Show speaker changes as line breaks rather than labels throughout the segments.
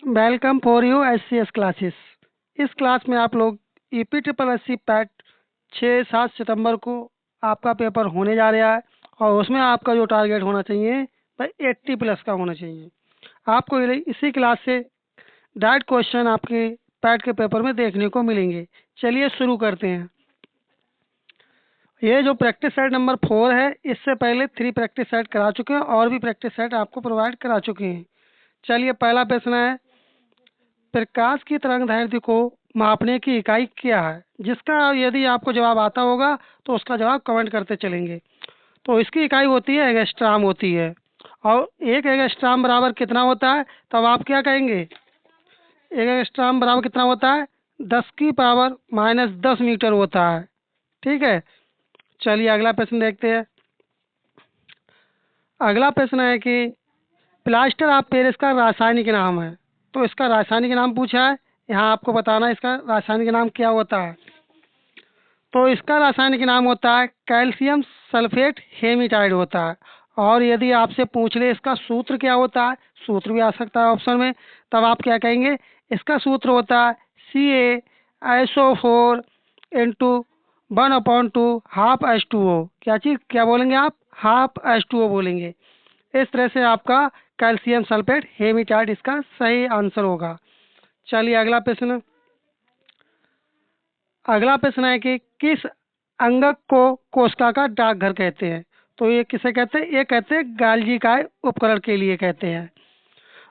Welcome for U S classes. इस class में आप लोग UP triple S C PET 6-7 सितंबर को आपका पेपर होने जा रहा है और उसमें आपका जो टारगेट होना चाहिए वह 80+ का होना चाहिए। आपको इसी क्लास से डायरेक्ट क्वेश्चन आपके पैट के पेपर में देखने को मिलेंगे। चलिए शुरू करते हैं। ये जो प्रैक्टिस सेट नंबर 4 है, इससे पहले 3 प्रैक्टिस सेट करा चुके हैं और भी प्रैक्टिस सेट आपको प्रोवाइड करा चुके हैं। चलिए पहला प्रश्न है, प्रकाश की तरंगदैर्घ्य को मापने की इकाई क्या है? जिसका यदि आपको जवाब आता होगा तो उसका जवाब कमेंट करते चलेंगे। तो इसकी इकाई होती है एंगस्ट्रॉम होती है। और एक एंगस्ट्रॉम बराबर कितना होता है? तब आप क्या कहेंगे? एक एंगस्ट्रॉम बराबर कितना होता है? 10⁻⁻10 मीटर होता है। ठीक है, चलिए अगला प्रश्न देखते हैं। अगला प्रश्न है कि प्लास्टर ऑफ पेरिस का रासायनिक नाम है। तो इसका रासायनिक नाम पूछा है, यहाँ आपको बताना है इसका रासायनिक नाम क्या होता है। तो इसका रासायनिक नाम होता है कैल्शियम सल्फेट हेमीटाइड होता है। और यदि आपसे पूछ ले इसका सूत्र क्या होता है, सूत्र भी आ सकता है ऑप्शन में, तब आप क्या कहेंगे? इसका सूत्र होता है CaSO4 इंटू 1/2 ½ H2O। क्या चीज़ क्या बोलेंगे आप? ½ H2O बोलेंगे। इस तरह से आपका कैल्शियम सल्फेट हेमीटाइड इसका सही आंसर होगा। चलिए अगला प्रश्न। अगला प्रश्न है कि किस अंगक को कोशिका का डाकघर कहते हैं? तो ये किसे कहते हैं? ये कहते हैं गाल्जी का उपकरण के लिए कहते हैं।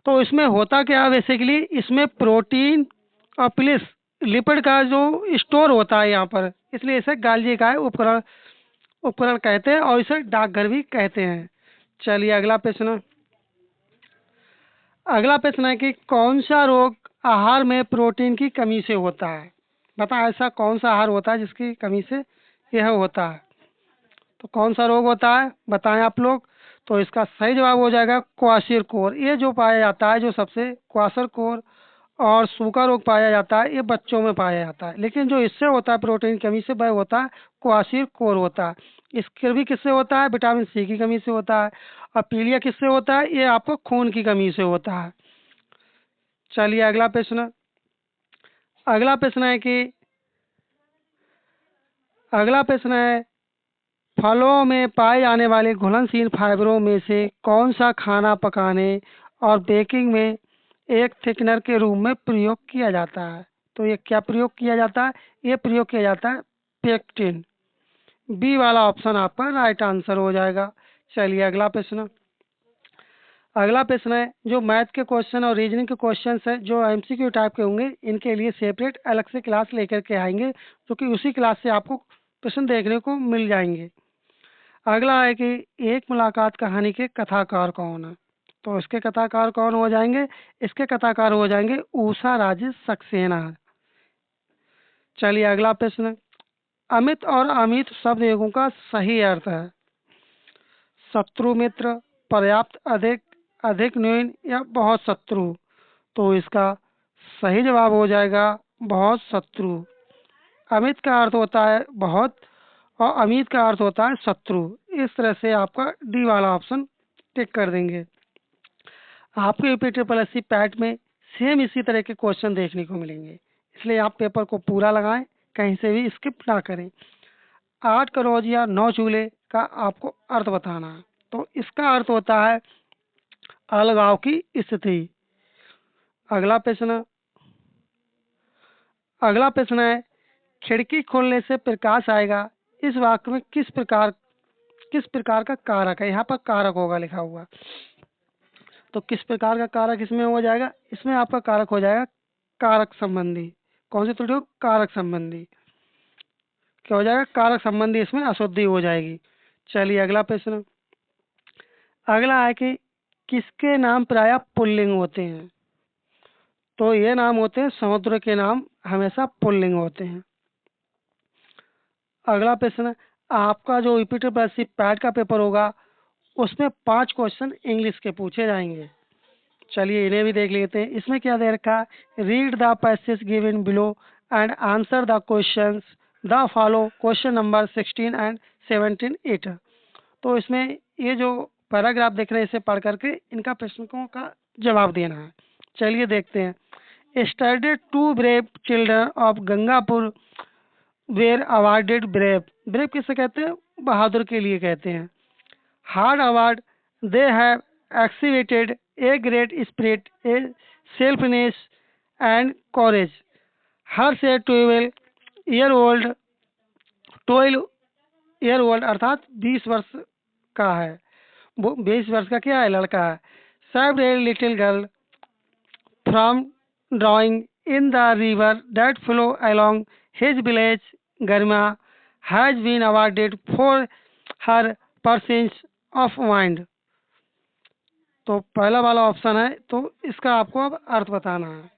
तो इसमें होता क्या है बेसिकली, इसमें प्रोटीन और प्लस लिपिड का जो स्टोर होता है यहाँ पर, इसलिए इसे गाल्जी का उपकरण उपकरण कहते हैं और इसे डाकघर भी कहते हैं। चलिए अगला प्रश्न। अगला प्रश्न है कि कौन सा रोग आहार में प्रोटीन की कमी से होता है? बता, ऐसा कौन सा आहार होता है जिसकी कमी से यह होता है? तो कौन सा रोग होता है बताएं आप लोग। तो इसका सही जवाब हो जाएगा क्वाशिरकोर। ये जो पाया जाता है, जो सबसे क्वाशरकोर और सूखा रोग पाया जाता है, ये बच्चों में पाया जाता है। लेकिन जो इससे होता है प्रोटीन की कमी से, वह होता है क्वाशिरकोर होता है। इसके भी किससे होता है? विटामिन सी की कमी से होता है। और पीलिया किससे होता है? ये आपको खून की कमी से होता है। चलिए अगला प्रश्न। अगला प्रश्न है कि अगला प्रश्न है, फलों में पाए जाने वाले घुलनशील फाइबरों में से कौन सा खाना पकाने और बेकिंग में एक थिकनर के रूप में प्रयोग किया जाता है? तो ये क्या प्रयोग किया जाता है? ये प्रयोग किया जाता है पेक्टिन। बी वाला ऑप्शन आपका राइट आंसर हो जाएगा। चलिए अगला प्रश्न। अगला प्रश्न है, जो मैथ के क्वेश्चन और रीजनिंग के क्वेश्चन है जो MCQ टाइप के होंगे, इनके लिए सेपरेट अलग से क्लास लेकर के आएंगे, जो कि उसी क्लास से आपको प्रश्न देखने को मिल जाएंगे। अगला है कि एक मुलाकात कहानी के कथाकार कौन है? तो इसके कथाकार कौन हो जाएंगे? इसके कथाकार हो जाएंगे उषा राजेश सक्सेना। चलिए अगला प्रश्न। अमित और अमित शब्द युगों का सही अर्थ है? शत्रु मित्र, पर्याप्त, अधिक, अधिक न्यून या बहुत शत्रु? तो इसका सही जवाब हो जाएगा बहुत शत्रु। अमित का अर्थ होता है बहुत और अमित का अर्थ होता है शत्रु। इस तरह से आपका डी वाला ऑप्शन टिक कर देंगे। आपको UP triple S C PET में सेम इसी तरह के क्वेश्चन देखने को मिलेंगे, इसलिए आप पेपर को पूरा लगाएं, कहीं से भी स्किप ना करें। 8 करोड़ या 9 चूल्हे का आपको अर्थ बताना है। तो इसका अर्थ होता है अलगाव की स्थिति। अगला प्रश्न। अगला प्रश्न है, खिड़की खोलने से प्रकाश आएगा, इस वाक्य में किस प्रकार का कारक है? यहाँ पर कारक होगा लिखा हुआ। तो किस प्रकार का कारक इसमें हो जाएगा? इसमें आपका कारक हो जाएगा कारक संबंधी। कौन सी त्रुटि हो? कारक संबंधी। क्या हो जाएगा? कारक संबंधी इसमें अशुद्धि हो जाएगी। चलिए अगला प्रश्न। अगला है कि किसके नाम प्रायः पुल्लिंग होते हैं? तो ये नाम होते हैं समुद्र के नाम हमेशा पुल्लिंग होते हैं। अगला प्रश्न, आपका जो ईपीटी पैट का पेपर होगा उसमें 5 क्वेश्चन इंग्लिश के पूछे जाएंगे। चलिए इन्हें भी देख लेते हैं। इसमें क्या दे रखा है? Read the passage given below and answer the questions the follow question number 16 and 17 8। तो इसमें ये जो पैराग्राफ देख रहे हैं, इसे पढ़ करके इनका प्रश्नों का जवाब देना है। चलिए देखते हैं। Yesterday, two brave children of Gangapur were awarded brave. Brave किसे कहते हैं? बहादुर के लिए कहते हैं। Hard award, they have exhibited a great spirit, a selfness and courage. Harsh A 12 year old अर्थात 20 वर्ष का है, वो 20 वर्ष का क्या है? लड़का है। Saved a little girl from drowning in the river that flow along his village. Garima has been awarded for her presence of mind. तो पहला वाला ऑप्शन है, तो इसका आपको अब अर्थ बताना है।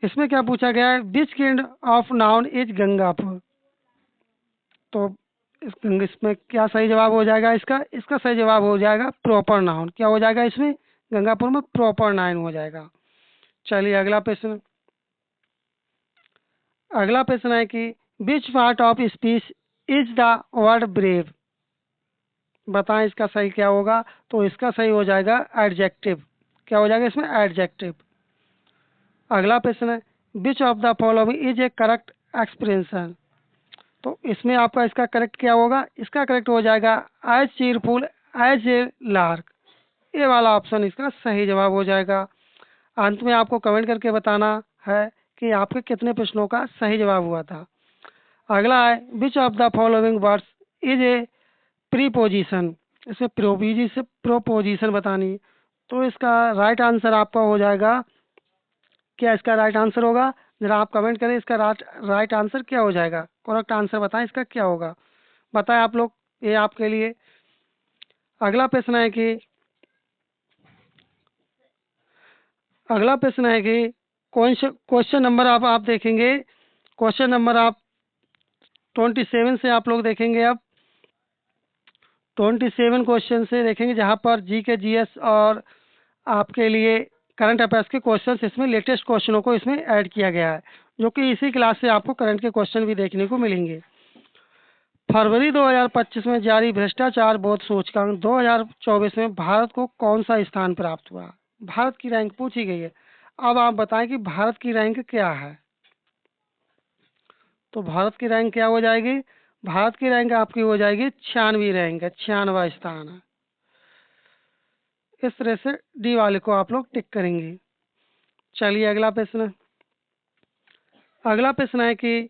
इसमें क्या पूछा गया है? Which kind of noun is Gangapur. तो इसमें क्या सही जवाब हो जाएगा? इसका सही जवाब हो जाएगा प्रॉपर नाउन। क्या हो जाएगा इसमें? गंगापुर में प्रॉपर नाउन हो जाएगा। चलिए अगला प्रश्न। अगला प्रश्न है कि which part of speech is the word brave. बताएं इसका सही क्या होगा? तो इसका सही हो जाएगा एडजेक्टिव। क्या हो जाएगा इसमें? एडजेक्टिव। अगला प्रश्न है which of the following is A correct expression. तो इसमें आपका इसका करेक्ट क्या होगा? इसका करेक्ट हो जाएगा as cheerful as a lark. ये वाला ऑप्शन इसका सही जवाब हो जाएगा। अंत में आपको कमेंट करके बताना है कि आपके कितने प्रश्नों का सही जवाब हुआ था। अगला है which of the following words is a preposition. इसमें प्रोपोजिशन बतानी। तो इसका राइट आंसर आपका हो जाएगा, क्या इसका राइट आंसर होगा? जरा आप कमेंट करें इसका राइट आंसर क्या हो जाएगा। करेक्ट आंसर बताएं इसका क्या होगा, बताएं आप लोग, ये आपके लिए। अगला प्रश्न है कि क्वेश्चन नंबर आप देखेंगे। क्वेश्चन नंबर आप 27 से आप लोग देखेंगे। अब 27 क्वेश्चन से देखेंगे, जहाँ पर जी के जीएस और आपके लिए करंट अफेयर्स के क्वेश्चंस, इसमें लेटेस्ट क्वेश्चनों को इसमें ऐड किया गया है, जो कि इसी क्लास से आपको करंट के क्वेश्चन भी देखने को मिलेंगे। फरवरी 2025 में जारी भ्रष्टाचार बोध सूचकांक 2024 में भारत को कौन सा स्थान प्राप्त हुआ? भारत की रैंक पूछी गई है। अब आप बताएं कि भारत की रैंक क्या है। तो भारत की रैंक क्या हो जाएगी? भारत की रैंक आपकी हो जाएगी 96वीं रैंक है, 96वां स्थान है। इस तरह से डी वाले को आप लोग टिक करेंगे। चलिए अगला प्रश्न। अगला प्रश्न है कि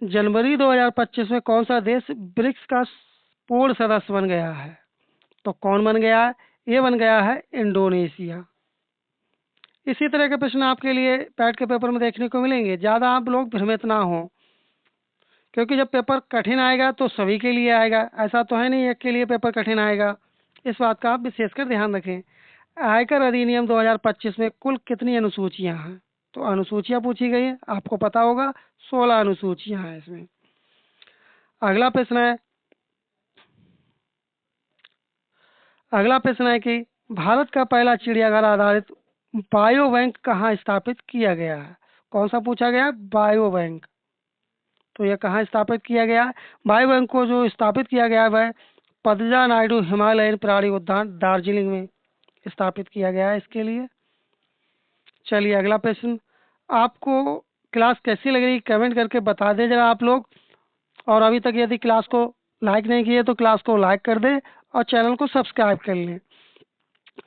जनवरी 2025 में कौन सा देश ब्रिक्स का पूर्ण सदस्य बन गया है? तो कौन बन गया है? ये बन गया है इंडोनेशिया। इसी तरह के प्रश्न आपके लिए पैट के पेपर में देखने को मिलेंगे। ज़्यादा आप लोग भ्रमित ना हो, क्योंकि जब पेपर कठिन आएगा तो सभी के लिए आएगा, ऐसा तो है नहीं एक के लिए पेपर कठिन आएगा। इस बात का आप विशेषकर ध्यान रखें। आयकर अधिनियम 2025 में कुल कितनी अनुसूचियां हैं? तो अनुसूचियां पूछी गई है, आपको पता होगा 16 अनुसूचियां हैं इसमें। अगला प्रश्न है कि भारत का पहला चिड़ियाघर आधारित बायो बैंक कहाँ स्थापित किया गया है? कौन सा पूछा गया? Bio bank. तो यह कहाँ स्थापित किया गया है? बायो बैंक को जो स्थापित किया गया है वह पदजा नायडू हिमालयन प्राणी उद्यान दार्जिलिंग में स्थापित किया गया है इसके लिए। चलिए अगला प्रश्न। आपको क्लास कैसी लग रही कमेंट करके बता दें जरा आप लोग। और अभी तक यदि क्लास को लाइक नहीं किए तो क्लास को लाइक कर दें और चैनल को सब्सक्राइब कर लें,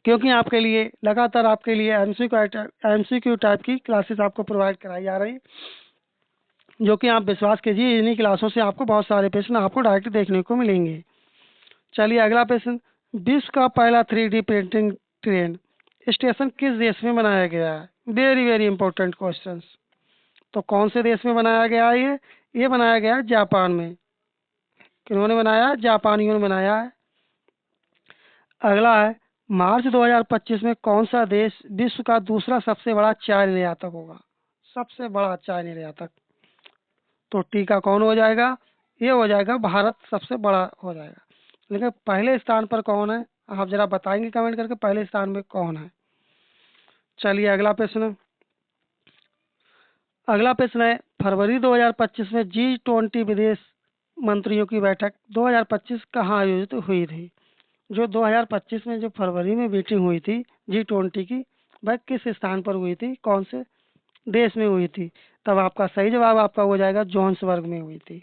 क्योंकि आपके लिए लगातार आपके लिए एमसीक्यू टाइप की क्लासेस आपको प्रोवाइड कराई जा रही, जो कि आप विश्वास कीजिए इन्हीं क्लासों से आपको बहुत सारे प्रश्न आपको डायरेक्ट देखने को मिलेंगे। चलिए अगला प्रश्न। विश्व का पहला 3D प्रिंटिंग ट्रेन स्टेशन किस देश में बनाया गया है? Very very important question. तो कौन से देश में बनाया गया है? ये बनाया गया है जापान में। किन्होंने बनाया? जापानियों ने बनाया है। अगला है मार्च 2025 में कौन सा देश विश्व का दूसरा सबसे बड़ा चाय निर्यातक होगा? सबसे बड़ा चाय निर्यातक। तो टीका कौन हो जाएगा? ये हो जाएगा भारत सबसे बड़ा हो जाएगा। लेकिन पहले स्थान पर कौन है? आप जरा बताएंगे कमेंट करके पहले स्थान में कौन है। चलिए अगला प्रश्न। अगला प्रश्न है फरवरी 2025 में G20 विदेश मंत्रियों की बैठक 2025 कहाँ आयोजित हुई थी? जो 2025 में जो फरवरी में मीटिंग हुई थी G20 की, वह किस स्थान पर हुई थी, कौन से देश में हुई थी? तब आपका सही जवाब आपका हो जाएगा जोहान्सबर्ग में हुई थी।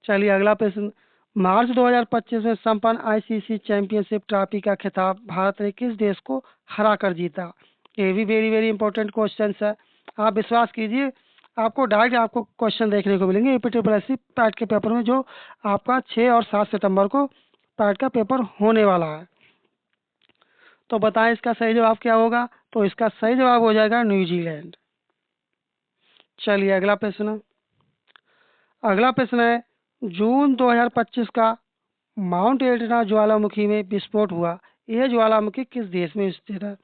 चलिए अगला प्रश्न, मार्च 2025 में संपन्न आईसीसी चैंपियनशिप ट्रॉफी का खिताब भारत ने किस देश को हरा कर जीता? ये भी वेरी वेरी इंपॉर्टेंट क्वेश्चन है। आप विश्वास कीजिए, आपको डायरेक्ट आपको क्वेश्चन देखने को मिलेंगे यूपीट्रिपल पैट के पेपर में, जो आपका 6 और 7 सितंबर को पैट का पेपर होने वाला है। तो बताएं इसका सही जवाब क्या होगा? तो इसका सही जवाब हो जाएगा न्यूजीलैंड। चलिए अगला प्रश्न, अगला प्रश्न है, जून 2025 का माउंट एटना ज्वालामुखी में विस्फोट हुआ, यह ज्वालामुखी किस देश में स्थित है?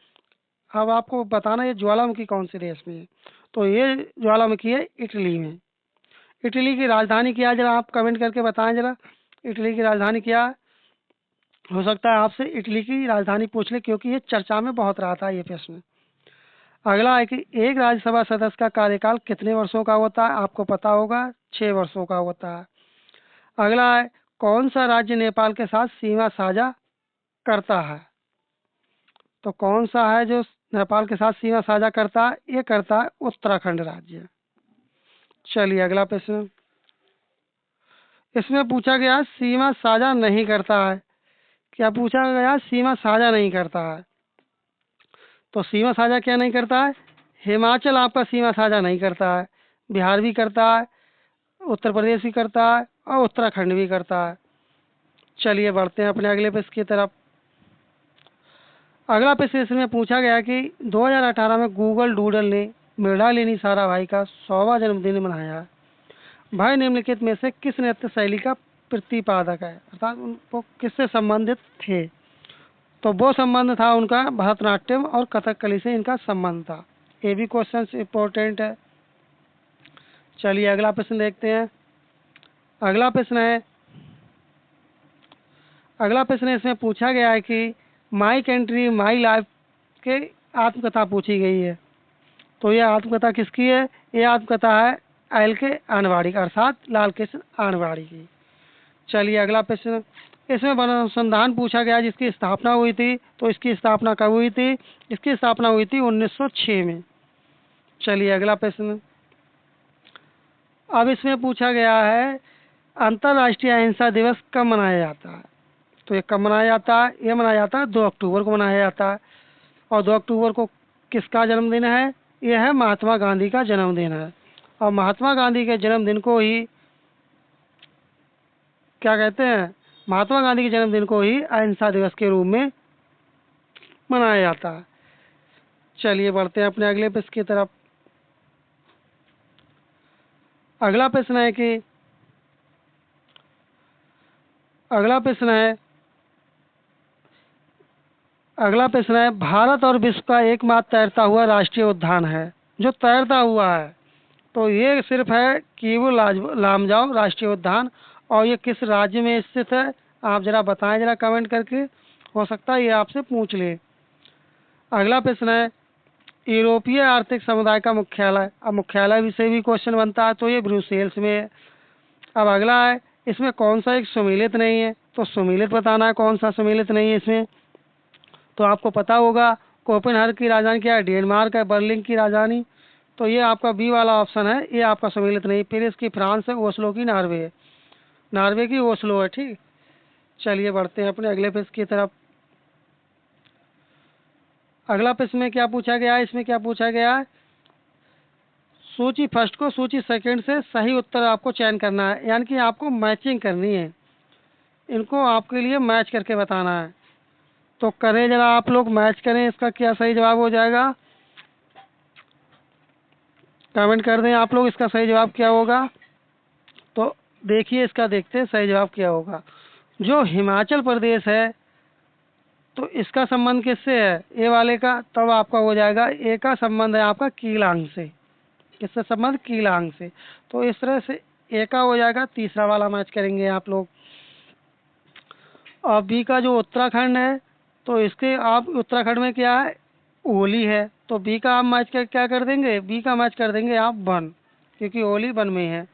अब आपको बताना ये ज्वालामुखी कौन से देश में है। तो ये ज्वालामुखी है इटली में। इटली की राजधानी क्या है, जरा आप कमेंट करके बताएं जरा, इटली की राजधानी क्या है? हो सकता है आपसे इटली की राजधानी पूछ ले, क्योंकि ये चर्चा में बहुत रहा था ये प्रश्न। अगला है कि एक राज्यसभा सदस्य का कार्यकाल कितने वर्षों का होता है? आपको पता होगा 6 वर्षों का होता है। अगला है, कौन सा राज्य नेपाल के साथ सीमा साझा करता है? तो कौन सा है जो नेपाल के साथ सीमा साझा करता है? ये करता है उत्तराखंड राज्य। चलिए अगला प्रश्न, इसमें पूछा गया सीमा साझा नहीं करता है, क्या पूछा गया? सीमा साझा नहीं करता है। तो सीमा साझा क्या नहीं करता है? हिमाचल आपका सीमा साझा नहीं करता है, बिहार भी करता है, उत्तर प्रदेश भी करता है और उत्तराखंड भी करता है। चलिए बढ़ते हैं अपने अगले प्रश्न की तरफ। अगला प्रश्न इसमें पूछा गया कि 2018 में गूगल डूडल ने मृणालिनी साराभाई का 100वां जन्मदिन मनाया। भाई निम्नलिखित में से किस नृत्य शैली का प्रतिपादक है, अर्थात वो किससे संबंधित थे? तो वो संबंध था उनका भरतनाट्यम और कथकली से इनका संबंध था। ये भी क्वेश्चन इंपॉर्टेंट है। चलिए अगला प्रश्न देखते हैं। अगला प्रश्न है, अगला प्रश्न इसमें पूछा गया है कि माई कंट्री माई लाइफ के आत्मकथा पूछी गई है। तो यह आत्मकथा किसकी है? ये आत्मकथा है एल के आनवाड़ी अर्थात लाल कृष्ण आनवाड़ी की। चलिए अगला प्रश्न, इसमें वन अनुसंधान पूछा गया जिसकी स्थापना हुई थी। तो इसकी स्थापना कब हुई थी? इसकी स्थापना हुई थी 1906 में। चलिए अगला प्रश्न, अब इसमें पूछा गया है अंतर्राष्ट्रीय अहिंसा दिवस कब मनाया जाता है? तो ये कब मनाया जाता है? ये मनाया जाता है 2 अक्टूबर को मनाया जाता है। और 2 अक्टूबर को किसका जन्मदिन है? यह है महात्मा गांधी का जन्मदिन है। और महात्मा गांधी के जन्मदिन को ही क्या कहते हैं? महात्मा गांधी के जन्मदिन को ही अहिंसा दिवस के रूप में मनाया जाता है। चलिए बढ़ते हैं अपने अगले प्रश्न की तरफ। अगला प्रश्न है कि अगला प्रश्न है अगला प्रश्न है, भारत और विश्व का एकमात्र तैरता हुआ राष्ट्रीय उद्यान है जो तैरता हुआ है। तो ये सिर्फ है कीवू लामजाओ राष्ट्रीय उद्यान। और ये किस राज्य में स्थित है? आप जरा बताएं जरा कमेंट करके, हो सकता है ये आपसे पूछ ले। अगला प्रश्न है, यूरोपीय आर्थिक समुदाय का मुख्यालय, अब मुख्यालय से भी क्वेश्चन बनता है, तो ये ब्रुसेल्स में है। अब अगला है, इसमें कौन सा एक सम्मिलित नहीं है? तो सम्मिलित बताना है, कौन सा सम्मिलित नहीं है इसमें। तो आपको पता होगा कोपेनहेगन की राजधानी क्या है? डेनमार्क है। बर्लिन की राजधानी, तो ये आपका बी वाला ऑप्शन है, ये आपका सम्मिलित नहीं। फिर इसकी फ्रांस है, ओस्लो की नॉर्वे है, नॉर्वे की ओस्लो है। ठीक, चलिए बढ़ते हैं अपने अगले प्रश्न की तरफ। अगला प्रश्न में क्या पूछा गया है? इसमें क्या पूछा गया है? सूची फर्स्ट को सूची सेकंड से सही उत्तर आपको चयन करना है, यानी कि आपको मैचिंग करनी है, इनको आपके लिए मैच करके बताना है। तो करें जरा आप लोग, मैच करें, इसका क्या सही जवाब हो जाएगा? कमेंट कर दें आप लोग इसका सही जवाब क्या होगा। तो देखिए इसका, देखते हैं सही जवाब क्या होगा। जो हिमाचल प्रदेश है, तो इसका संबंध किससे है? ए वाले का, तब आपका हो जाएगा ए का संबंध है आपका कीलांग से। किससे संबंध? कीलांग से। तो इस तरह से ए का हो जाएगा, तीसरा वाला मैच करेंगे आप लोग। और बी का जो उत्तराखंड है, तो इसके आप उत्तराखंड में क्या है? ओली है, तो बी का आप मैच कर क्या कर देंगे? बी का मैच कर देंगे आप वन, क्योंकि ओली वन में है।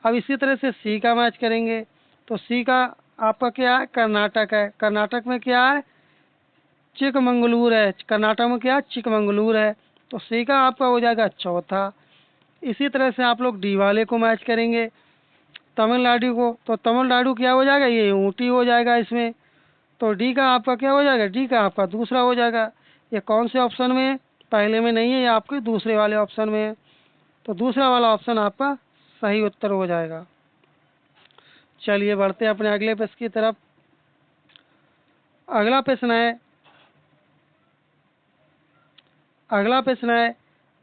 अब इसी तरह से सी का मैच करेंगे, तो सी का आपका क्या है, कर्नाटक है। कर्नाटक में क्या है, चिकमंगलूर है। कर्नाटक में क्या है, चिकमंगलूर है। तो सी का आपका हो जाएगा चौथा। इसी तरह से आप लोग डी वाले को मैच करेंगे तमिलनाडु को, तो तमिलनाडु क्या हो जाएगा, ये ऊटी हो जाएगा इसमें। तो डी का आपका क्या हो जाएगा, डी का आपका दूसरा हो जाएगा। ये कौन से ऑप्शन में है, पहले में नहीं है, ये आपके दूसरे वाले ऑप्शन में है। तो दूसरा वाला ऑप्शन आपका सही उत्तर हो जाएगा। चलिए बढ़ते हैं अपने अगले प्रश्न की तरफ। अगला प्रश्न है अगला प्रश्न है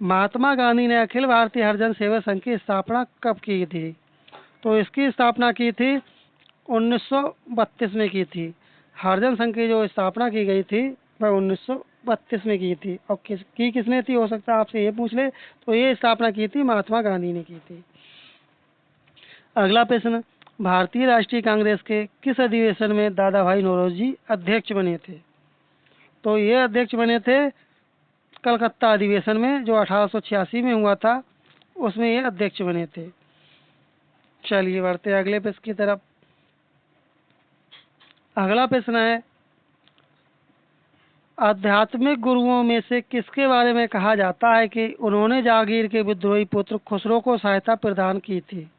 महात्मा गांधी ने अखिल भारतीय हरिजन सेवा संघ की स्थापना कब की थी। तो इसकी स्थापना की थी 1932 में की थी। हरिजन संघ की जो स्थापना की गई थी वह 1932 में की थी। और किसने थी, हो सकता है आपसे ये पूछ ले, तो ये स्थापना की थी महात्मा गांधी ने की थी। अगला प्रश्न, भारतीय राष्ट्रीय कांग्रेस के किस अधिवेशन में दादा भाई नौरोजी अध्यक्ष बने थे। तो ये अध्यक्ष बने थे कलकत्ता अधिवेशन में, जो 1886 में हुआ था, उसमें ये अध्यक्ष बने थे। चलिए बढ़ते हैं अगले प्रश्न की तरफ। अगला प्रश्न है आध्यात्मिक गुरुओं में से किसके बारे में कहा जाता है कि उन्होंने जागीर के विद्रोही पुत्र खुसरो को सहायता प्रदान की थी।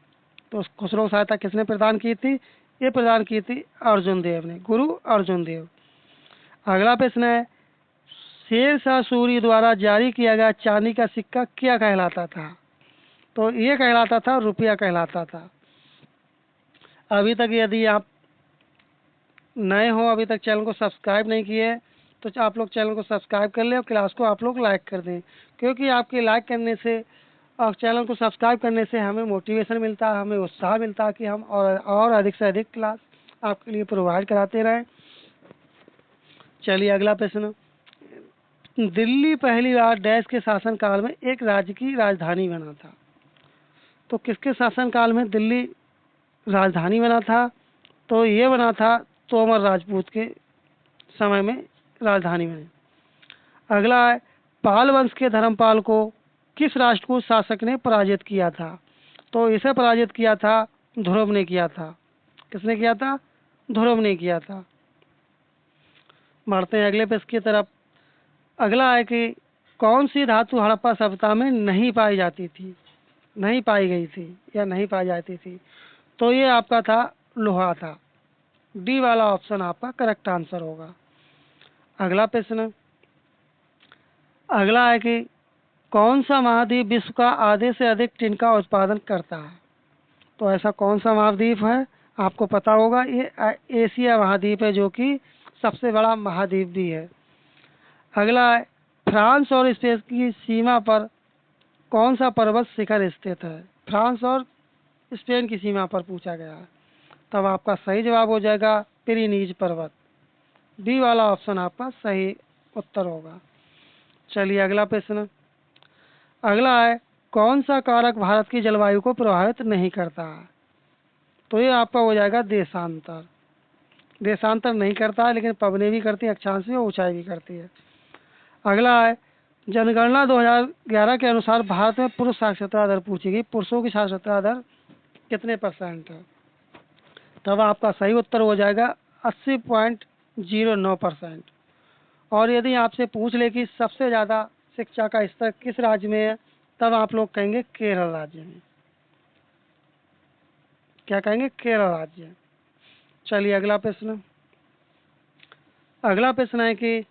तो खुसरो को सहायता किसने प्रदान की थी, ये प्रदान की थी अर्जुन देव ने, गुरु अर्जुन देव। अगला प्रश्न है शेर शाह सूरी द्वारा जारी किया गया चांदी का सिक्का क्या कहलाता था। तो ये कहलाता था रुपया कहलाता था। अभी तक यदि आप नए हो, अभी तक चैनल को सब्सक्राइब नहीं किए, तो आप लोग चैनल को सब्सक्राइब कर लें और क्लास को आप लोग लाइक कर दें, क्योंकि आपके लाइक करने से और चैनल को सब्सक्राइब करने से हमें मोटिवेशन मिलता है, हमें उत्साह मिलता है कि हम और अधिक से अधिक क्लास आपके लिए प्रोवाइड कराते रहें। चलिए अगला प्रश्न, दिल्ली पहली बार डैश के शासनकाल में एक राज्य की राजधानी बना था। तो किसके शासनकाल में दिल्ली राजधानी बना था। तो ये बना था तोमर राजपूत के समय में राजधानी बनी। अगला है पाल वंश के धर्मपाल को किस राष्ट्रकूट शासक ने पराजित किया था। तो इसे पराजित किया था ध्रुव ने किया था। किसने किया था, ध्रुव ने किया था। बढ़ते हैं अगले प्रश्न की तरफ। अगला है कि कौन सी धातु हड़प्पा सभ्यता में नहीं पाई जाती थी, नहीं पाई गई थी या नहीं पाई जाती थी। तो ये आपका था लोहा था। डी वाला ऑप्शन आपका करेक्ट आंसर होगा। अगला प्रश्न, अगला है कि कौन सा महाद्वीप विश्व का आधे से अधिक टिन का उत्पादन करता है। तो ऐसा कौन सा महाद्वीप है, आपको पता होगा, ये एशिया महाद्वीप है, जो कि सबसे बड़ा महाद्वीप भी है। अगला है फ्रांस और स्पेन की सीमा पर कौन सा पर्वत शिखर स्थित है। फ्रांस और स्पेन की सीमा पर पूछा गया है। तब आपका सही जवाब हो जाएगा पिरीनीज पर्वत। बी वाला ऑप्शन आपका सही उत्तर होगा। चलिए अगला प्रश्न, अगला है कौन सा कारक भारत की जलवायु को प्रभावित नहीं करता है। तो ये आपका हो जाएगा देशांतर। देशांतर नहीं करता है, लेकिन पवनें भी करती है, अक्षांश भी, ऊंचाई भी करती है। अगला है जनगणना 2011 के अनुसार भारत में पुरुष साक्षरता दर पूछी गई, पुरुषों की साक्षरता दर कितने % है। तब आपका सही उत्तर हो जाएगा 80.09%। और यदि आपसे पूछ ले कि सबसे ज़्यादा शिक्षा का स्तर किस राज्य में है, तब आप लोग कहेंगे केरल राज्य में। क्या कहेंगे, केरल राज्य। चलिए अगला प्रश्न, अगला प्रश्न है कि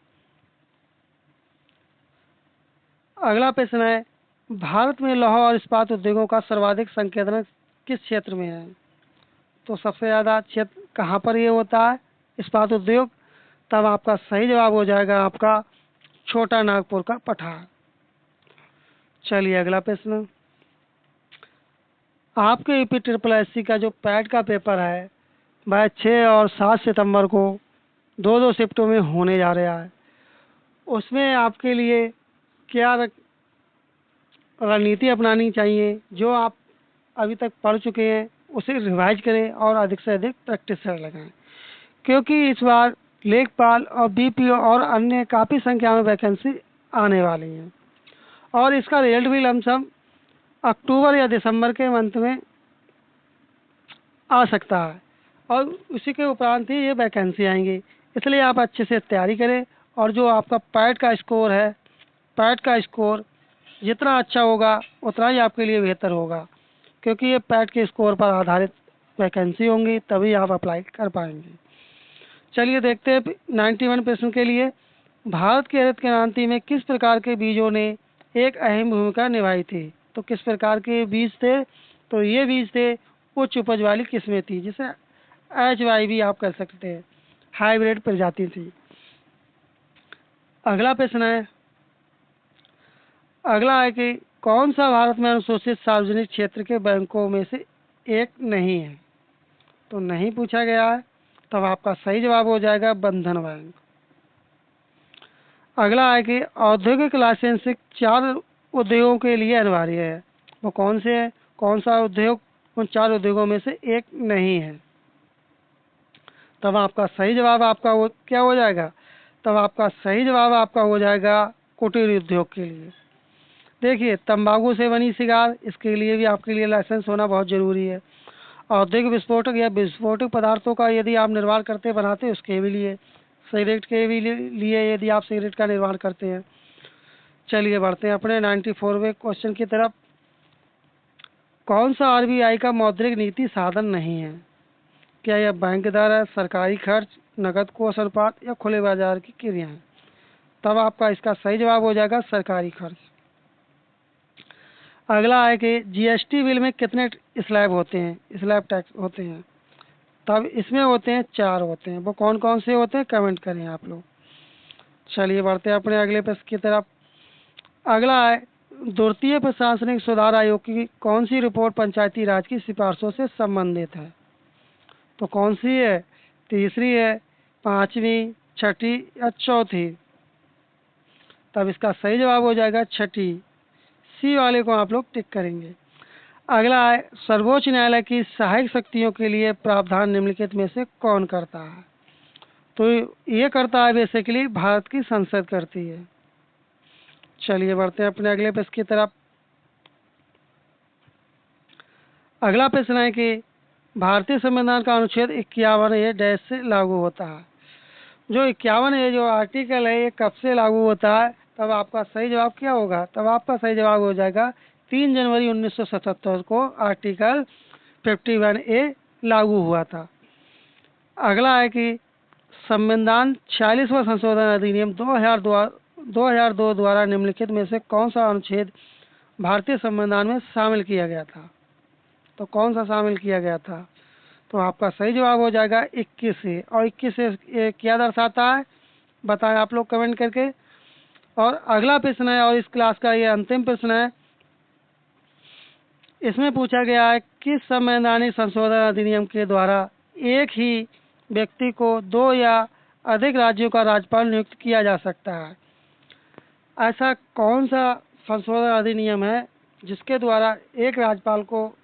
अगला प्रश्न है भारत में लौह और इस्पात उद्योगों का सर्वाधिक संकेंद्रण किस क्षेत्र में है। तो सबसे ज़्यादा क्षेत्र कहाँ पर ये होता है, इस्पात उद्योग। तब आपका सही जवाब हो जाएगा आपका छोटा नागपुर का पठार। चलिए अगला प्रश्न, आपके यूपी SSS का जो पैट का पेपर है वह 6 और 7 सितंबर को 2 शिफ्टों में होने जा रहा है। उसमें आपके लिए क्या रणनीति अपनानी चाहिए, जो आप अभी तक पढ़ चुके हैं उसे रिवाइज करें और अधिक से अधिक प्रैक्टिस कर लगाएं, क्योंकि इस बार लेखपाल और BPO और अन्य काफ़ी संख्या में वैकेंसी आने वाली हैं। और इसका रिजल्ट भी लमसम अक्टूबर या दिसंबर के मंथ में आ सकता है। और उसी के उपरांत ही ये वैकेंसी आएंगी। इसलिए आप अच्छे से तैयारी करें, और जो आपका पैट का स्कोर है, पैट का स्कोर जितना अच्छा होगा उतना ही आपके लिए बेहतर होगा, क्योंकि ये पैट के स्कोर पर आधारित वैकेंसी होंगी, तभी आप अप्लाई कर पाएंगे। चलिए देखते हैं 91 प्रश्न के लिए। भारत की हरित क्रांति में किस प्रकार के बीजों ने एक अहम भूमिका निभाई थी? तो किस प्रकार के बीज थे? तो ये बीज थे उच्च उपज वाली किस्में थी, जिसे HY भी आप कर सकते हैं, हाइब्रिड प्रजाति थी। अगला प्रश्न है, अगला है कि कौन सा भारत में अनुसूचित सार्वजनिक क्षेत्र के बैंकों में से एक नहीं है? तो नहीं पूछा गया है, तब आपका सही जवाब हो जाएगा बंधन बैंक। अगला है कि औद्योगिक लाइसेंसिंग 4 उद्योगों के लिए अनिवार्य है, वो कौन से है? कौन सा उद्योग उन 4 उद्योगों में से एक नहीं है? तब आपका सही जवाब आपका क्या हो जाएगा? तब आपका सही जवाब आपका हो जाएगा कुटीर उद्योग के लिए। देखिए, तंबाकू से बनी सिगार, इसके लिए भी आपके लिए लाइसेंस होना बहुत ज़रूरी है। औद्योगिक विस्फोटक या विस्फोटक पदार्थों का यदि आप निर्माण करते बनाते, उसके भी लिए, सिगरेट के भी लिए यदि आप सिगरेट का निर्माण करते हैं। चलिए बढ़ते हैं अपने 94वें क्वेश्चन की तरफ। कौन सा RBI का मौद्रिक नीति साधन नहीं है? क्या यह बैंक दर है, सरकारी खर्च, नकद कोष अनुपात या खुले बाजार की क्रियाएं? तब आपका इसका सही जवाब हो जाएगा सरकारी खर्च। अगला है कि GST बिल में कितने स्लैब होते हैं, स्लैब टैक्स होते हैं? तब इसमें होते हैं 4 होते हैं। वो कौन कौन से होते हैं, कमेंट करें आप लोग। चलिए बढ़ते हैं अपने अगले प्रश्न की तरफ। अगला है, द्वितीय प्रशासनिक सुधार आयोग की कौन सी रिपोर्ट पंचायती राज की सिफारिशों से संबंधित है? तो कौन सी है? तीसरी है, पांचवी, छठी या चौथी? तब इसका सही जवाब हो जाएगा छठी। सी वाले को आप लोग टिक करेंगे। अगला है, सर्वोच्च न्यायालय की सहायक शक्तियों के लिए प्रावधान निम्नलिखित में से कौन करता है? तो ये करता है बेसिकली भारत की संसद करती है। चलिए बढ़ते हैं अपने अगले प्रश्न की तरफ। अगला प्रश्न है कि भारतीय संविधान का अनुच्छेद 51A डैश से लागू होता है। जो 51 है, जो आर्टिकल है, ये कब से लागू होता है? तब आपका सही जवाब क्या होगा? तब आपका सही जवाब हो जाएगा 3 जनवरी 1977 को आर्टिकल 51A लागू हुआ था। अगला है कि संविधान 46वां संशोधन अधिनियम 2002 द्वारा निम्नलिखित में से कौन सा अनुच्छेद भारतीय संविधान में शामिल किया गया था? तो कौन सा शामिल किया गया था? तो आपका सही जवाब हो जाएगा 21 से। और 21 से ये क्या दर्शाता है, बताएं आप लोग कमेंट करके। और अगला प्रश्न है, और इस क्लास का ये अंतिम प्रश्न है। इसमें पूछा गया है किस संवैधानिक संशोधन अधिनियम के द्वारा एक ही व्यक्ति को 2 या अधिक राज्यों का राज्यपाल नियुक्त किया जा सकता है? ऐसा कौन सा संशोधन अधिनियम है जिसके द्वारा एक राज्यपाल को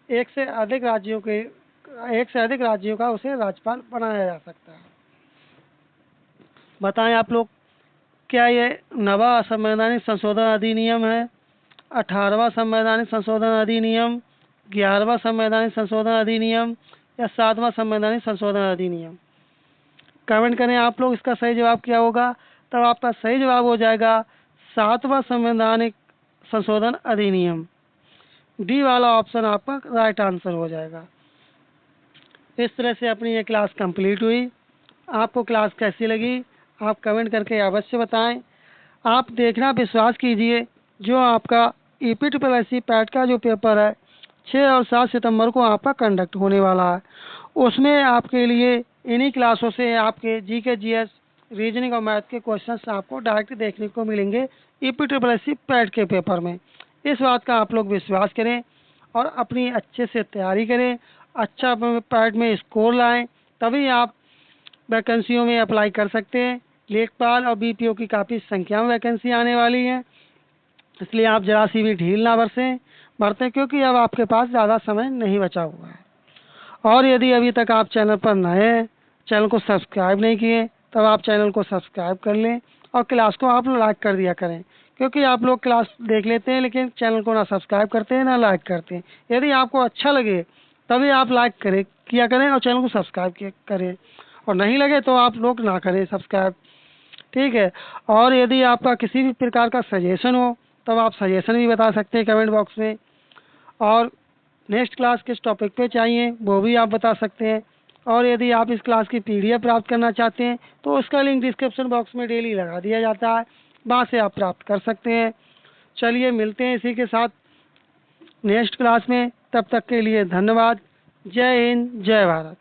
एक से अधिक राज्यों का उसे राज्यपाल बनाया जा सकता है? बताएं आप लोग। क्या ये 9वां संवैधानिक संशोधन अधिनियम है, 18वां संवैधानिक संशोधन अधिनियम, 11वां संवैधानिक संशोधन अधिनियम या 7वां संवैधानिक संशोधन अधिनियम? कमेंट करें आप लोग, इसका सही जवाब क्या होगा? तब आपका सही जवाब हो जाएगा 7वां संवैधानिक संशोधन अधिनियम। डी वाला ऑप्शन आपका राइट आंसर हो जाएगा। इस तरह से अपनी ये क्लास कंप्लीट हुई। आपको क्लास कैसी लगी आप कमेंट करके अवश्य बताएं। आप देखना विश्वास कीजिए, जो आपका EPSS पैट का जो पेपर है 6 और 7 सितंबर को आपका कंडक्ट होने वाला है, उसमें आपके लिए इन्हीं क्लासों से आपके GK GS रीजनिंग और मैथ के क्वेश्चंस आपको डायरेक्ट देखने को मिलेंगे EPSS पैट के पेपर में। इस बात का आप लोग विश्वास करें और अपनी अच्छे से तैयारी करें, अच्छा पैट में स्कोर लाएं, तभी आप वैकेंसियों में अप्लाई कर सकते हैं। लेखपाल और BPO की काफ़ी संख्या में वैकेंसी आने वाली है, इसलिए आप जरा सी भी ढील ना बरतें, क्योंकि अब आपके पास ज़्यादा समय नहीं बचा हुआ है। और यदि अभी तक आप चैनल पर नए हैं, चैनल को सब्सक्राइब नहीं किए, तब आप चैनल को सब्सक्राइब कर लें और क्लास को आप लाइक कर दिया करें, क्योंकि आप लोग क्लास देख लेते हैं लेकिन चैनल को ना सब्सक्राइब करते हैं ना लाइक करते हैं। यदि आपको अच्छा लगे तभी आप लाइक करें, किया करें और चैनल को सब्सक्राइब किया करें, और नहीं लगे तो आप लोग ना करें सब्सक्राइब, ठीक है। और यदि आपका किसी भी प्रकार का सजेशन हो तब आप सजेशन भी बता सकते हैं कमेंट बॉक्स में, और नेक्स्ट क्लास किस टॉपिक पे चाहिए वो भी आप बता सकते हैं। और यदि आप इस क्लास की पीडीएफ प्राप्त करना चाहते हैं तो उसका लिंक डिस्क्रिप्शन बॉक्स में डेली लगा दिया जाता है, वहाँ से आप प्राप्त कर सकते हैं। चलिए मिलते हैं इसी के साथ नेक्स्ट क्लास में, तब तक के लिए धन्यवाद। जय हिंद, जय भारत।